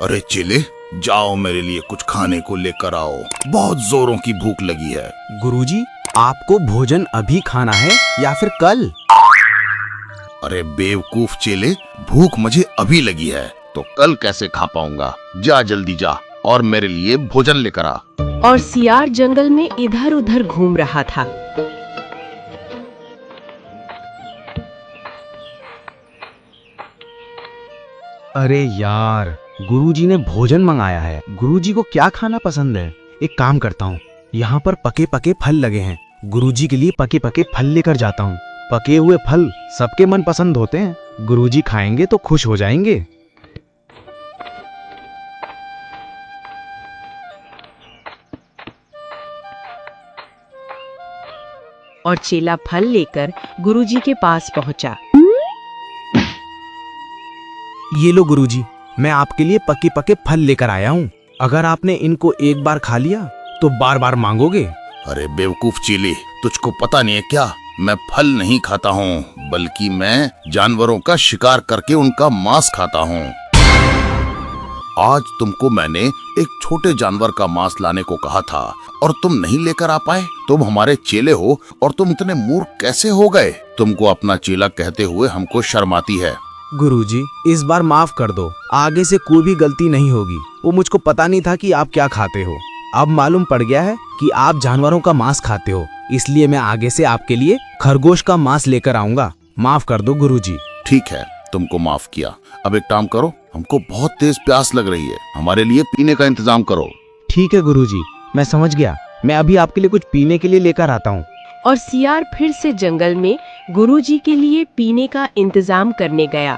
अरे चेले, जाओ मेरे लिए कुछ खाने को लेकर आओ, बहुत जोरों की भूख लगी है। गुरुजी, आपको भोजन अभी खाना है या फिर कल? अरे बेवकूफ चेले, भूख मुझे अभी लगी है तो कल कैसे खा पाऊंगा। जा जल्दी जा और मेरे लिए भोजन लेकर आ। और सियार जंगल में इधर उधर घूम रहा था। अरे यार, गुरुजी ने भोजन मंगाया है। गुरुजी को क्या खाना पसंद है? एक काम करता हूँ, यहाँ पर पके पके फल लगे हैं, गुरुजी के लिए पके पके फल लेकर जाता हूँ। पके हुए फल सबके मन पसंद होते हैं, गुरुजी खाएंगे तो खुश हो जाएंगे। और चेला फल लेकर गुरुजी के पास पहुंचा। ये लो गुरुजी, मैं आपके लिए पके पके फल लेकर आया हूँ। अगर आपने इनको एक बार खा लिया तो बार बार मांगोगे। अरे बेवकूफ चेले, तुझको पता नहीं है क्या? मैं फल नहीं खाता हूँ, बल्कि मैं जानवरों का शिकार करके उनका मांस खाता हूँ। आज तुमको मैंने एक छोटे जानवर का मांस लाने को कहा था और तुम नहीं लेकर आ पाए। तुम हमारे चेले हो और तुम इतने मूर्ख कैसे हो गए? तुमको अपना चेला कहते हुए हमको शर्म आती है। गुरुजी, इस बार माफ कर दो, आगे से कोई भी गलती नहीं होगी। वो मुझको पता नहीं था कि आप क्या खाते हो। अब मालूम पड़ गया है कि आप जानवरों का मांस खाते हो, इसलिए मैं आगे से आपके लिए खरगोश का मांस लेकर आऊंगा। माफ कर दो गुरुजी। ठीक है, तुमको माफ किया। अब एक काम करो, हमको बहुत तेज प्यास लग रही है, हमारे लिए पीने का इंतजाम करो। ठीक है गुरुजी, मैं समझ गया। मैं अभी आपके लिए कुछ पीने के लिए लेकर आता हूँ। और सियार फिर से जंगल में गुरुजी के लिए पीने का इंतजाम करने गया।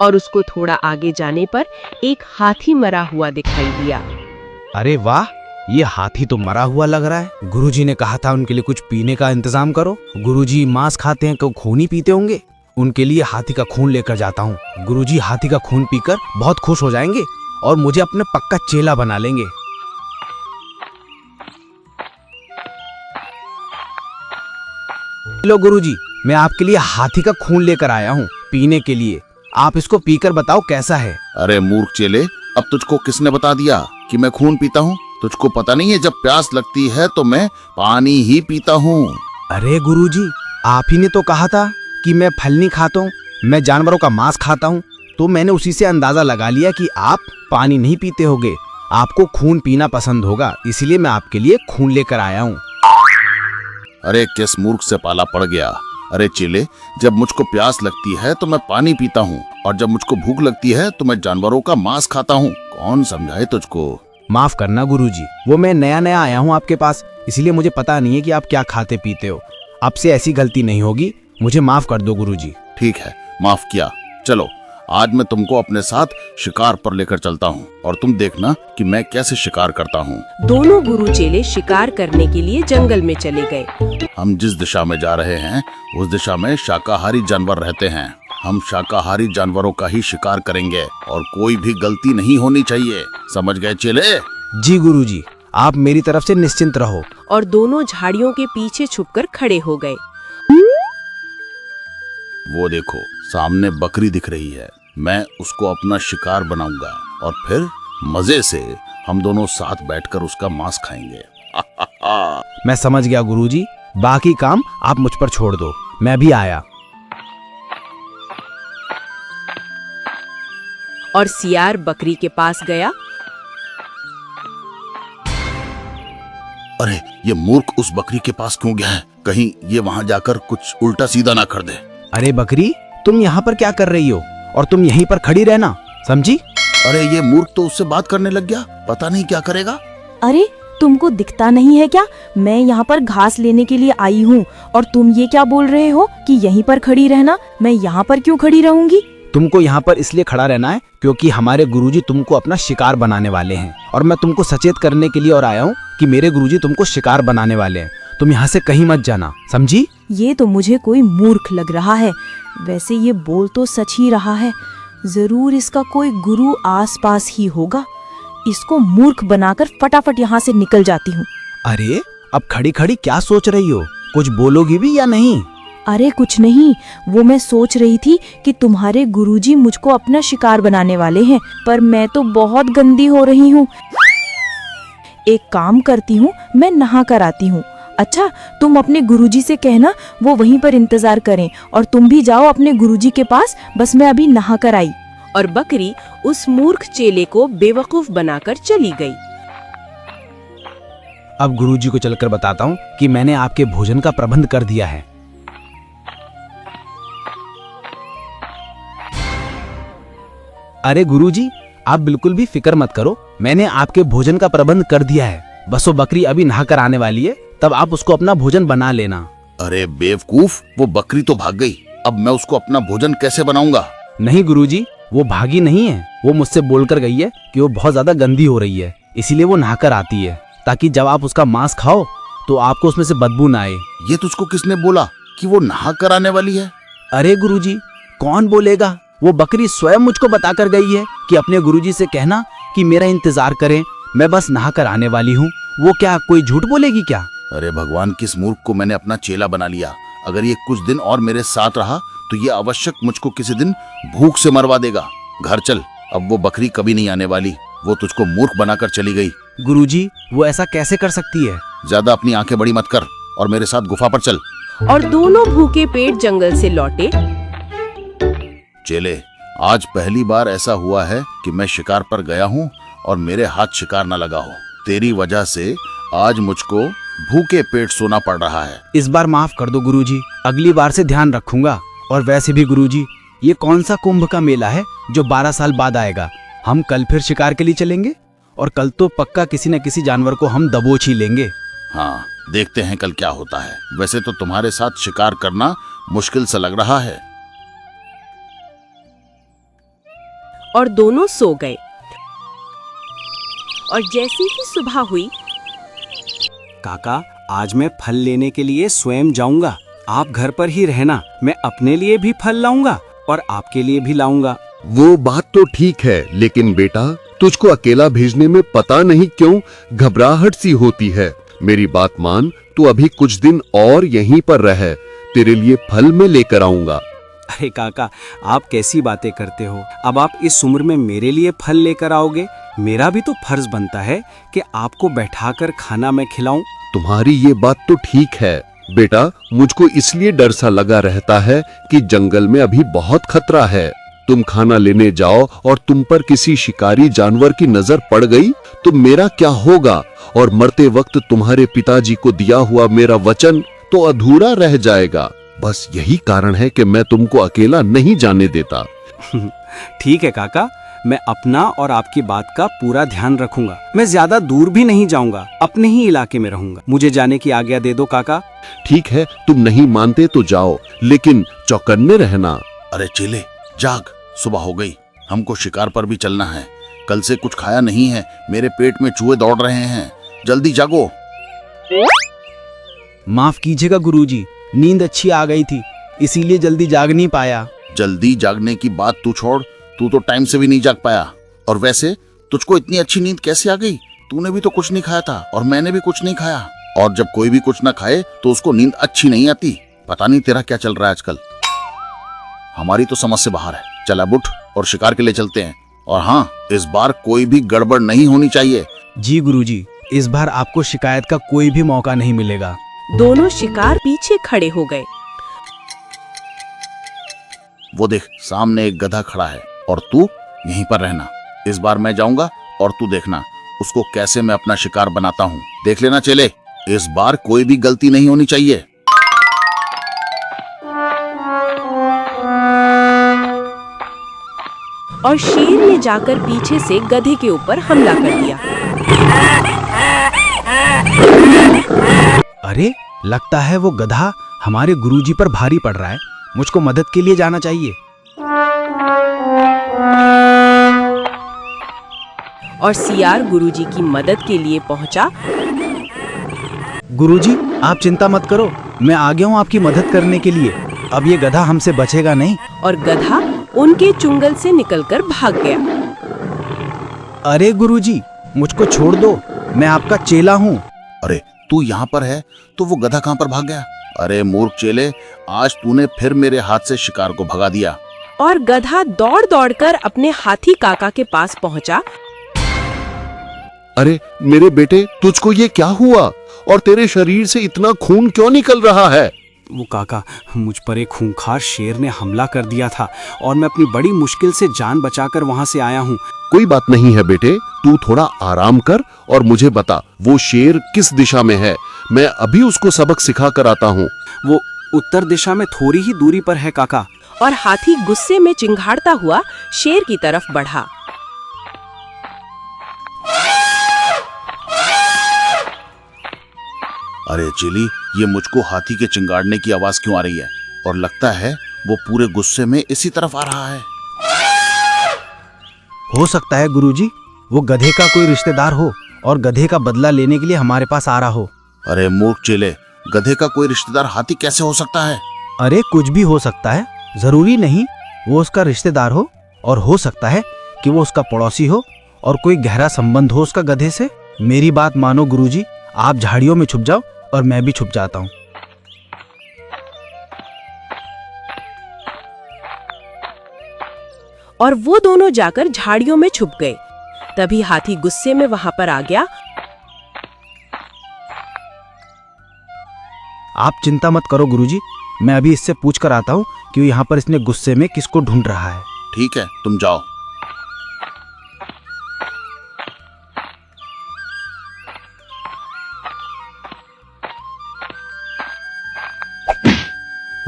और उसको थोड़ा आगे जाने पर एक हाथी मरा हुआ दिखाई दिया। अरे वाह, ये हाथी तो मरा हुआ लग रहा है। गुरुजी ने कहा था उनके लिए कुछ पीने का इंतजाम करो। गुरुजी मांस खाते हैं तो खून ही पीते होंगे। उनके लिए हाथी का खून लेकर जाता हूँ। गुरुजी हाथी का खून पीकर बहुत खुश हो जाएंगे और मुझे अपने पक्का चेला बना लेंगे। लो गुरुजी, मैं आपके लिए हाथी का खून लेकर आया हूँ पीने के लिए। आप इसको पीकर बताओ कैसा है। अरे मूर्ख चेले, अब तुझको किसने बता दिया कि मैं खून पीता हूँ? तुझको पता नहीं है, जब प्यास लगती है तो मैं पानी ही पीता हूँ। अरे गुरुजी, आप ही ने तो कहा था कि मैं फल नहीं खाता हूँ, मैं जानवरों का मांस खाता हूँ। तो मैंने उसी से अंदाजा लगा लिया कि आप पानी नहीं पीते होगे, आपको खून पीना पसंद होगा, इसलिए मैं आपके लिए खून लेकर आया हूँ। अरे किस मूर्ख से पाला पड़ गया। अरे चेले, जब मुझको प्यास लगती है तो मैं पानी पीता हूँ और जब मुझको भूख लगती है तो मैं जानवरों का मांस खाता हूँ। कौन समझाए तुझको? माफ करना गुरुजी, वो मैं नया नया आया हूँ आपके पास, इसीलिए मुझे पता नहीं है कि आप क्या खाते पीते हो। अब से ऐसी गलती नहीं होगी, मुझे माफ कर दो गुरुजी। ठीक है, माफ किया। चलो, आज मैं तुमको अपने साथ शिकार पर लेकर चलता हूँ और तुम देखना कि मैं कैसे शिकार करता हूँ। दोनों गुरु चेले शिकार करने के लिए जंगल में चले गए। हम जिस दिशा में जा रहे हैं उस दिशा में शाकाहारी जानवर रहते हैं। हम शाकाहारी जानवरों का ही शिकार करेंगे और कोई भी गलती नहीं होनी चाहिए। समझ गए चेले? जी गुरुजी, आप मेरी तरफ से निश्चिंत रहो। और दोनों झाड़ियों के पीछे छुपकर खड़े हो गए। वो देखो, सामने बकरी दिख रही है। मैं उसको अपना शिकार बनाऊंगा और फिर मजे से हम दोनों साथ बैठकर उसका मांस खाएंगे। मैं समझ गया गुरुजी, बाकी काम आप मुझ पर छोड़ दो, मैं भी आया। और सियार बकरी के पास गया। अरे ये मूर्ख उस बकरी के पास क्यों गया है? कहीं ये वहां जाकर कुछ उल्टा सीधा ना कर दे। अरे बकरी, तुम यहाँ पर क्या कर रही हो? और तुम यहीं पर खड़ी रहना, समझी? अरे ये मूर्ख तो उससे बात करने लग गया, पता नहीं क्या करेगा। अरे तुमको दिखता नहीं है क्या? मैं यहाँ पर घास लेने के लिए आई हूँ और तुम ये क्या बोल रहे हो कि यहीं पर खड़ी रहना? मैं यहाँ पर क्यों खड़ी रहूंगी? तुमको यहाँ पर इसलिए खड़ा रहना है क्योंकि हमारे गुरुजी तुमको अपना शिकार बनाने वाले हैं और मैं तुमको सचेत करने के लिए और आया हूँ कि मेरे गुरुजी तुमको शिकार बनाने वाले हैं। तुम यहाँ से कहीं मत जाना, समझी? ये तो मुझे कोई मूर्ख लग रहा है। वैसे ये बोल तो सच ही रहा है, जरूर इसका कोई गुरु आसपास ही होगा। इसको मूर्ख बनाकर फटाफट यहाँ से निकल जाती हूँ। अरे अब खड़ी खड़ी क्या सोच रही हो? कुछ बोलोगी भी या नहीं? अरे कुछ नहीं, वो मैं सोच रही थी कि तुम्हारे गुरुजी मुझको अपना शिकार बनाने वाले हैं, पर मैं तो बहुत गंदी हो रही हूँ। एक काम करती हूँ, मैं नहा कर आती हूँ। अच्छा, तुम अपने गुरुजी से कहना वो वहीं पर इंतजार करें, और तुम भी जाओ अपने गुरुजी के पास, बस मैं अभी नहा कर आई। और बकरी उस मूर्ख चेले को बेवकूफ बनाकर चली गई। अब गुरुजी को चलकर बताता हूँ कि मैंने आपके भोजन का प्रबंध कर दिया है। अरे गुरुजी, आप बिल्कुल भी फिक्र मत करो, मैंने आपके भोजन का प्रबंध कर दिया है। बस वो बकरी अभी नहाकर आने वाली है, तब आप उसको अपना भोजन बना लेना। अरे बेवकूफ, वो बकरी तो भाग गई, अब मैं उसको अपना भोजन कैसे बनाऊंगा? नहीं गुरुजी, वो भागी नहीं है, वो मुझसे बोलकर गई है कि वो बहुत ज्यादा गंदी हो रही है, इसीलिए वो नहाकर आती है, ताकि जब आप उसका मांस खाओ तो आपको उसमें से बदबू ना आए। ये तुझको किसने बोला कि वो नहा कर आने वाली है? अरे गुरुजी, कौन बोलेगा, वो बकरी स्वयं मुझको बताकर गई है कि अपने गुरुजी से कहना कि मेरा इंतजार करें, मैं बस नहा कर आने वाली हूँ। वो क्या कोई झूठ बोलेगी क्या? अरे भगवान, किस मूर्ख को मैंने अपना चेला बना लिया। अगर ये कुछ दिन और मेरे साथ रहा तो ये आवश्यक मुझको किसी दिन भूख से मरवा देगा। घर चल, अब वो बकरी कभी नहीं आने वाली, वो तुझको मूर्ख बनाकर चली गई। गुरुजी, वो ऐसा कैसे कर सकती है? ज्यादा अपनी आंखें बड़ी मत कर और मेरे साथ गुफा पर चल। और दोनों भूखे पेट जंगल से लौटे। चेले, आज पहली बार ऐसा हुआ है कि मैं शिकार पर गया हूँ और मेरे हाथ शिकार न लगा हो। तेरी वजह से आज मुझको भूखे पेट सोना पड़ रहा है। इस बार माफ कर दो गुरुजी, अगली बार से ध्यान रखूंगा। और वैसे भी गुरुजी, ये कौन सा कुंभ का मेला है जो 12 साल बाद आएगा? हम कल फिर शिकार के लिए चलेंगे और कल तो पक्का किसी न किसी जानवर को हम दबोच ही लेंगे। हाँ, देखते हैं कल क्या होता है। वैसे तो तुम्हारे साथ शिकार करना मुश्किल सा लग रहा है। और दोनों सो गए। और जैसे ही सुबह हुई, काका, आज मैं फल लेने के लिए स्वयं जाऊंगा, आप घर पर ही रहना। मैं अपने लिए भी फल लाऊंगा और आपके लिए भी लाऊंगा। वो बात तो ठीक है, लेकिन बेटा तुझको अकेला भेजने में पता नहीं क्यों घबराहट सी होती है। मेरी बात मान, तू अभी कुछ दिन और यहीं पर रह, तेरे लिए फल मैं लेकर आऊंगा। अरे काका, आप कैसी बातें करते हो? अब आप इस उम्र में मेरे लिए फल लेकर आओगे? मेरा भी तो फर्ज बनता है कि आपको बैठाकर खाना मैं खिलाऊं। तुम्हारी ये बात तो ठीक है बेटा, मुझको इसलिए डर सा लगा रहता है कि जंगल में अभी बहुत खतरा है। तुम खाना लेने जाओ और तुम पर किसी शिकारी जानवर की नजर पड़ गई तो मेरा क्या होगा? और मरते वक्त तुम्हारे पिताजी को दिया हुआ मेरा वचन तो अधूरा रह जाएगा। बस यही कारण है कि मैं तुमको अकेला नहीं जाने देता। ठीक है काका, मैं अपना और आपकी बात का पूरा ध्यान रखूंगा। मैं ज्यादा दूर भी नहीं जाऊंगा, अपने ही इलाके में रहूंगा। मुझे जाने की आज्ञा दे दो काका। ठीक है, तुम नहीं मानते तो जाओ, लेकिन चौकन्ने रहना। अरे चेले, जाग, सुबह हो गई, हमको शिकार पर भी चलना है। कल से कुछ खाया नहीं है, मेरे पेट में चूहे दौड़ रहे हैं, जल्दी जागो। माफ कीजिएगा गुरुजी, नींद अच्छी आ गई थी, इसीलिए जल्दी जाग नहीं पाया। जल्दी जागने की बात तू छोड़, तू तो टाइम से भी नहीं जाग पाया। और वैसे तुझको इतनी अच्छी नींद कैसे आ गई? तूने भी तो कुछ नहीं खाया था और मैंने भी कुछ नहीं खाया, और जब कोई भी कुछ ना खाए तो उसको नींद अच्छी नहीं आती। पता नहीं तेरा क्या चल रहा है आजकल, हमारी तो समझ से बाहर है। चल अब उठ और शिकार के लिए चलते हैं। और हाँ, इस बार कोई भी गड़बड़ नहीं होनी चाहिए। जी गुरुजी, इस बार आपको शिकायत का कोई भी मौका नहीं मिलेगा। दोनों शिकार पीछे खड़े हो गए। वो देख, सामने एक गधा खड़ा है और तू यहीं पर रहना। इस बार मैं जाऊंगा और तू देखना उसको कैसे मैं अपना शिकार बनाता हूँ। देख लेना चेले, इस बार कोई भी गलती नहीं होनी चाहिए। और शेर ने जाकर पीछे से गधे के ऊपर हमला कर दिया। अरे, लगता है वो गधा हमारे गुरुजी पर भारी पड़ रहा है, मुझको मदद के लिए जाना चाहिए। और सियार गुरुजी की मदद के लिए पहुंचा। गुरुजी, आप चिंता मत करो, मैं आ गया हूँ आपकी मदद करने के लिए। अब ये गधा हमसे बचेगा नहीं। और गधा उनके चुंगल से निकलकर भाग गया। अरे गुरुजी, मुझको छोड़ दो, मैं आपका चेला हूँ। अरे तू यहाँ पर है तो वो गधा कहाँ पर भाग गया? अरे मूर्ख चेले, आज तूने फिर मेरे हाथ से शिकार को भगा दिया। और गधा दौड़ दौड़कर अपने हाथी काका के पास पहुंचा। अरे मेरे बेटे, तुझको ये क्या हुआ और तेरे शरीर से इतना खून क्यों निकल रहा है? वो काका, मुझ पर एक खूंखार शेर ने हमला कर दिया था और मैं अपनी बड़ी मुश्किल से जान बचाकर वहां से आया हूँ। कोई बात नहीं है बेटे, तू थोड़ा आराम कर और मुझे बता वो शेर किस दिशा में है। मैं अभी उसको सबक सिखा कर आता हूँ। वो उत्तर दिशा में थोड़ी ही दूरी पर है काका। और हाथी गुस्से में चिंघाड़ता हुआ शेर की तरफ बढ़ा। अरे चेली, ये मुझको हाथी के चिंगाड़ने की आवाज क्यों आ रही है? और लगता है वो पूरे गुस्से में इसी तरफ आ रहा है। हो सकता है गुरुजी वो गधे का कोई रिश्तेदार हो और गधे का बदला लेने के लिए हमारे पास आ रहा हो। अरे मूर्ख चेले, गधे का कोई रिश्तेदार हाथी कैसे हो सकता है? अरे कुछ भी हो सकता है, जरूरी नहीं वो उसका रिश्तेदार हो, और हो सकता है कि वो उसका पड़ोसी हो और कोई गहरा संबंध हो उसका गधे से। मेरी बात मानो गुरुजी, आप झाड़ियों में छुप जाओ और मैं भी छुप जाता हूँ। और वो दोनों जाकर झाड़ियों में छुप गए। तभी हाथी गुस्से में वहां पर आ गया। आप चिंता मत करो गुरुजी, मैं अभी इससे पूछ कर आता हूँ कि यहाँ पर इसने गुस्से में किसको ढूंढ रहा है। ठीक है, तुम जाओ।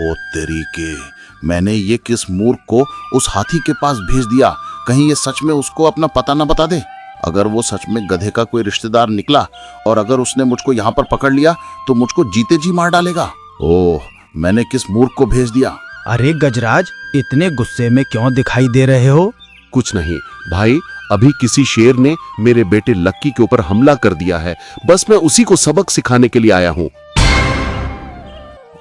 ओ तेरी के, मैंने ये किस मूर्ख को उस हाथी के पास भेज दिया? कहीं ये सच में उसको अपना पता न बता दे। अगर वो सच में गधे का कोई रिश्तेदार निकला और अगर उसने मुझको यहाँ पर पकड़ लिया तो मुझको जीते जी मार डालेगा। ओह, मैंने किस मूर्ख को भेज दिया। अरे गजराज, इतने गुस्से में क्यों दिखाई दे रहे हो? कुछ नहीं भाई, अभी किसी शेर ने मेरे बेटे लक्की के ऊपर हमला कर दिया है। बस मैं उसी को सबक सिखाने के लिए आया हूँ।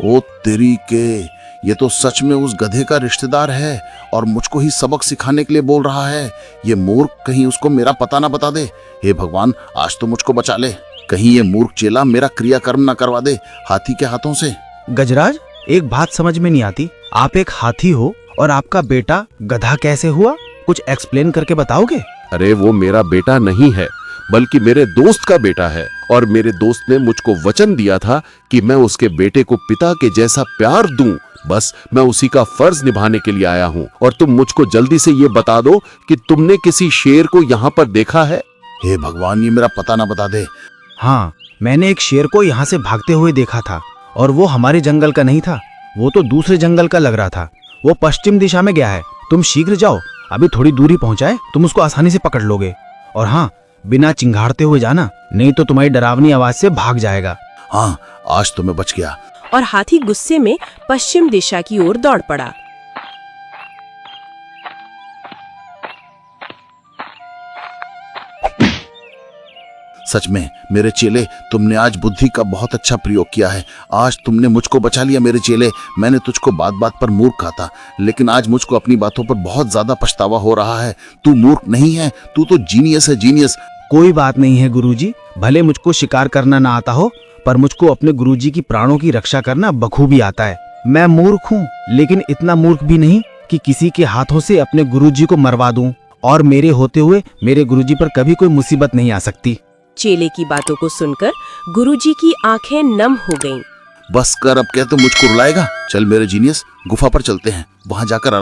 ओ तेरी के, ये तो सच में उस गधे का रिश्तेदार है और मुझको ही सबक सिखाने के लिए बोल रहा है। ये मूर्ख कहीं उसको मेरा पता ना बता दे। हे भगवान, आज तो मुझको बचा ले। कहीं ये मूर्ख चेला मेरा क्रियाकर्म ना करवा दे हाथी के हाथों से। गजराज, एक बात समझ में नहीं आती, आप एक हाथी हो और आपका बेटा गधा कैसे हुआ? कुछ एक्सप्लेन करके बताओगे? अरे वो मेरा बेटा नहीं है, बल्कि मेरे दोस्त का बेटा है। और मेरे दोस्त ने मुझको वचन दिया था कि मैं उसके बेटे को पिता के जैसा प्यार दूं। बस मैं उसी का फर्ज निभाने के लिए आया हूँ। और तुम मुझको जल्दी से ये बता दो कि तुमने किसी शेर को यहाँ पर देखा है? हे भगवान, ये मेरा पता ना बता दे। हाँ, मैंने एक शेर को यहाँ से भागते हुए देखा था और वो हमारे जंगल का नहीं था, वो तो दूसरे जंगल का लग रहा था। वो पश्चिम दिशा में गया है। तुम शीघ्र जाओ, अभी थोड़ी दूरी पहुंचाए, तुम उसको आसानी से पकड़ लोगे। और हाँ, बिना चिंघाड़ते हुए जाना, नहीं तो तुम्हारी डरावनी आवाज से भाग जाएगा। हाँ, आज तो मैं बच गया। और हाथी गुस्से में पश्चिम दिशा की ओर दौड़ पड़ा। सच में मेरे चेले, तुमने आज बुद्धि का बहुत अच्छा प्रयोग किया है। आज तुमने मुझको बचा लिया मेरे चेले। मैंने तुझको बात बात पर मूर्ख कहा था, लेकिन आज मुझको अपनी बातों पर बहुत ज्यादा पछतावा हो रहा है। तू मूर्ख नहीं है, तू तो जीनियस है, जीनियस। कोई बात नहीं है गुरुजी, भले मुझको शिकार करना ना आता हो, पर मुझको अपने गुरुजी की प्राणों की रक्षा करना बखूबी आता है। मैं मूर्ख हूँ, लेकिन इतना मूर्ख भी नहीं कि किसी के हाथों से अपने गुरुजी को मरवा दूं। और मेरे होते हुए मेरे गुरुजी पर कभी कोई मुसीबत नहीं आ सकती। चेले की बातों को सुनकर गुरुजी की आंखें नम हो गईं। बस कर, अब क्या तो मुझको रुलाएगा? चल मेरे जीनियस, गुफा पर चलते हैं, वहां जाकर